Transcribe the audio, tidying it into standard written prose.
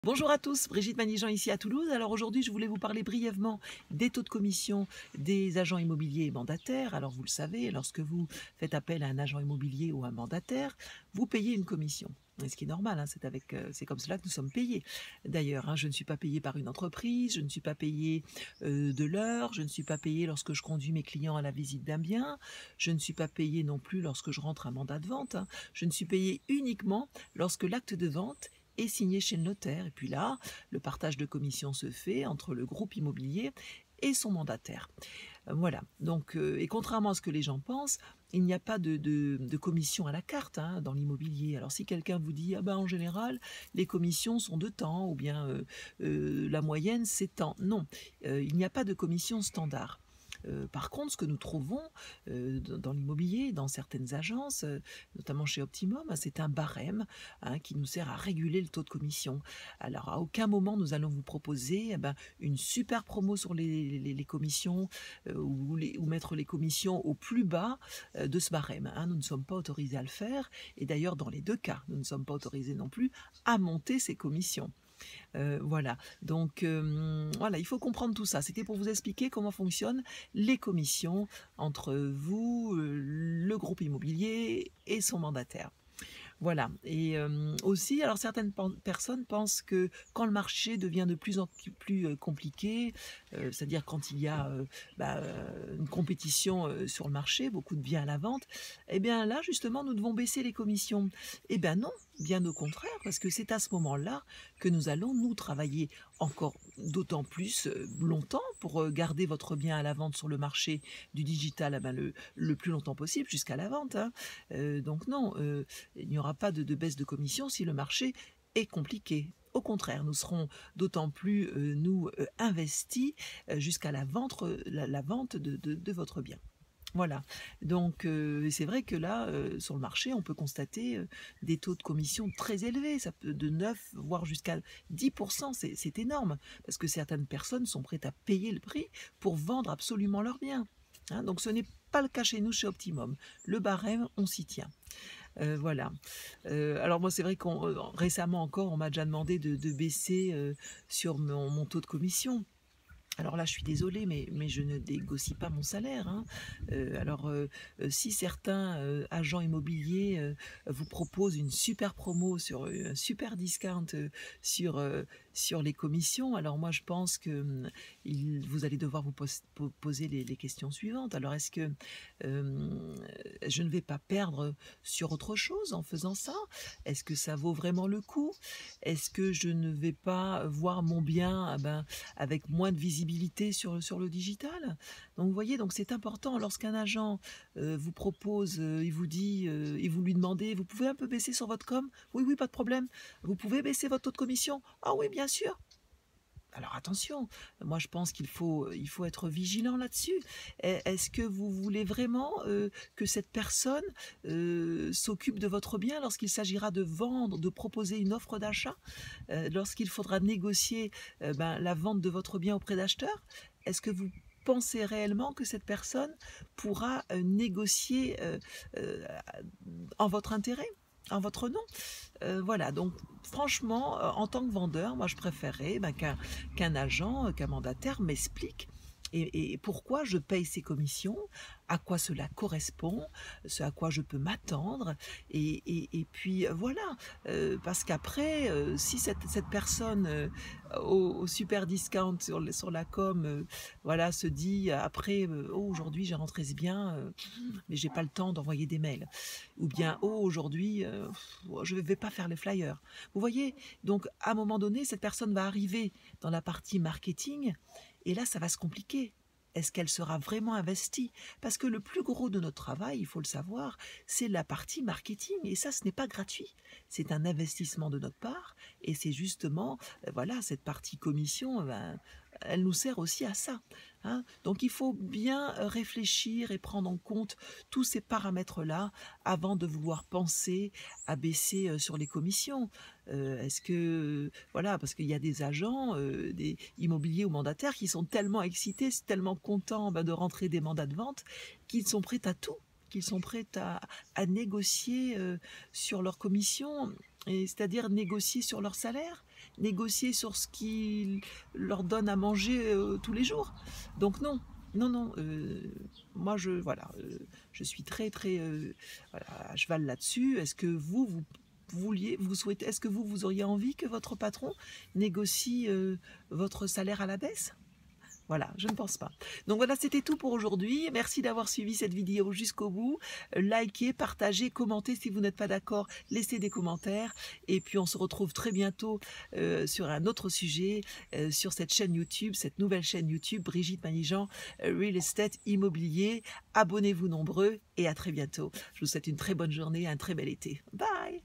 Bonjour à tous, Brigitte Manigean ici à Toulouse. Alors aujourd'hui, je voulais vous parler brièvement des taux de commission des agents immobiliers et mandataires. Alors vous le savez, lorsque vous faites appel à un agent immobilier ou un mandataire, vous payez une commission. Et ce qui est normal, hein, c'est comme cela que nous sommes payés. D'ailleurs, hein, je ne suis pas payée par une entreprise, je ne suis pas payée de l'heure, je ne suis pas payée lorsque je conduis mes clients à la visite d'un bien, je ne suis pas payée non plus lorsque je rentre un mandat de vente, hein. Je ne suis payée uniquement lorsque l'acte de vente est signé chez le notaire. Et puis là, le partage de commission se fait entre le groupe immobilier et son mandataire. Voilà. Donc, et contrairement à ce que les gens pensent, il n'y a pas de commission à la carte, hein, dans l'immobilier. Alors si quelqu'un vous dit ah ben en général les commissions sont de temps ou bien la moyenne c'est tant, non, il n'y a pas de commission standard. Par contre, ce que nous trouvons dans l'immobilier, dans certaines agences, notamment chez Optimum, c'est un barème, hein, qui nous sert à réguler le taux de commission. Alors, à aucun moment nous allons vous proposer une super promo sur les commissions ou mettre les commissions au plus bas de ce barème, hein. Nous ne sommes pas autorisés à le faire. Et d'ailleurs, dans les deux cas, nous ne sommes pas autorisés non plus à monter ces commissions. Voilà, donc voilà, il faut comprendre tout ça. C'était pour vous expliquer comment fonctionnent les commissions entre vous, le groupe immobilier et son mandataire. Voilà. Et aussi, alors certaines personnes pensent que quand le marché devient de plus en plus compliqué, c'est-à-dire quand il y a une compétition sur le marché, beaucoup de biens à la vente, eh bien là, justement, nous devons baisser les commissions. Eh bien non, bien au contraire, parce que c'est à ce moment-là que nous allons, nous, travailler encore d'autant plus longtemps pour garder votre bien à la vente sur le marché du digital le plus longtemps possible, jusqu'à la vente, hein. Donc non, il n'y aura pas de baisse de commission si le marché est compliqué. Au contraire, nous serons d'autant plus, investis jusqu'à la vente, la vente de votre bien. Voilà, donc c'est vrai que là, sur le marché, on peut constater des taux de commission très élevés, ça peut de 9 voire jusqu'à 10%, c'est énorme, parce que certaines personnes sont prêtes à payer le prix pour vendre absolument leurs biens, hein. Donc ce n'est pas le cas chez nous, chez Optimum. Le barème, on s'y tient. Voilà. Alors moi, c'est vrai qu'on récemment encore, on m'a déjà demandé de baisser sur mon taux de commission. Alors là, je suis désolée, mais je ne négocie pas mon salaire, hein. Si certains agents immobiliers vous proposent une super promo sur un super discount sur les commissions, alors moi je pense que vous allez devoir vous poser les questions suivantes. Alors est-ce que je ne vais pas perdre sur autre chose en faisant ça? Est-ce que ça vaut vraiment le coup? Est-ce que je ne vais pas voir mon bien avec moins de visibilité sur le digital? Donc vous voyez, donc c'est important lorsqu'un agent vous propose, il vous dit, et vous lui demandez: «Vous pouvez un peu baisser sur votre com?» «Oui, oui, pas de problème». «Vous pouvez baisser votre taux de commission?» «Ah oui, bien sûr». Alors attention, moi je pense qu'il faut être vigilant là-dessus. Est-ce que vous voulez vraiment que cette personne s'occupe de votre bien lorsqu'il s'agira de vendre, de proposer une offre d'achat, lorsqu'il faudra négocier la vente de votre bien auprès d'acheteurs? Est-ce que vous pensez réellement que cette personne pourra négocier en votre intérêt, en votre nom? Voilà, donc franchement, en tant que vendeur, moi je préférerais qu'un agent, qu'un mandataire m'explique et pourquoi je paye ces commissions, à quoi cela correspond, ce à quoi je peux m'attendre et puis voilà, parce qu'après, si cette personne, au super discount sur la com, voilà, se dit après, «Oh aujourd'hui j'ai rentré ce bien, mais j'ai pas le temps d'envoyer des mails», ou bien «Oh aujourd'hui, je vais pas faire les flyers». Vous voyez? Donc à un moment donné, cette personne va arriver dans la partie marketing et là, ça va se compliquer. Est-ce qu'elle sera vraiment investie? Parce que le plus gros de notre travail, il faut le savoir, c'est la partie marketing et ça, ce n'est pas gratuit. C'est un investissement de notre part et c'est justement, voilà, cette partie commission, elle nous sert aussi à ça, hein. Donc il faut bien réfléchir et prendre en compte tous ces paramètres-là avant de vouloir penser à baisser sur les commissions. Est-ce que voilà, parce qu'il y a des agents, des immobiliers ou mandataires qui sont tellement excités, tellement contents de rentrer des mandats de vente, qu'ils sont prêts à tout, qu'ils sont prêts à négocier sur leurs commissions, et c'est-à-dire négocier sur leur salaire, négocier sur ce qu'ils leur donne à manger tous les jours. Donc non, non, non, moi je suis très très voilà, à cheval là-dessus. Est-ce que vous souhaitez, est-ce que vous auriez envie que votre patron négocie votre salaire à la baisse? Voilà, je ne pense pas. Donc voilà, c'était tout pour aujourd'hui. Merci d'avoir suivi cette vidéo jusqu'au bout. Likez, partagez, commentez si vous n'êtes pas d'accord, laissez des commentaires. Et puis on se retrouve très bientôt sur un autre sujet, sur cette chaîne YouTube, cette nouvelle chaîne YouTube, Brigitte Manigeant, Real Estate Immobilier. Abonnez-vous nombreux et à très bientôt. Je vous souhaite une très bonne journée, un très bel été. Bye!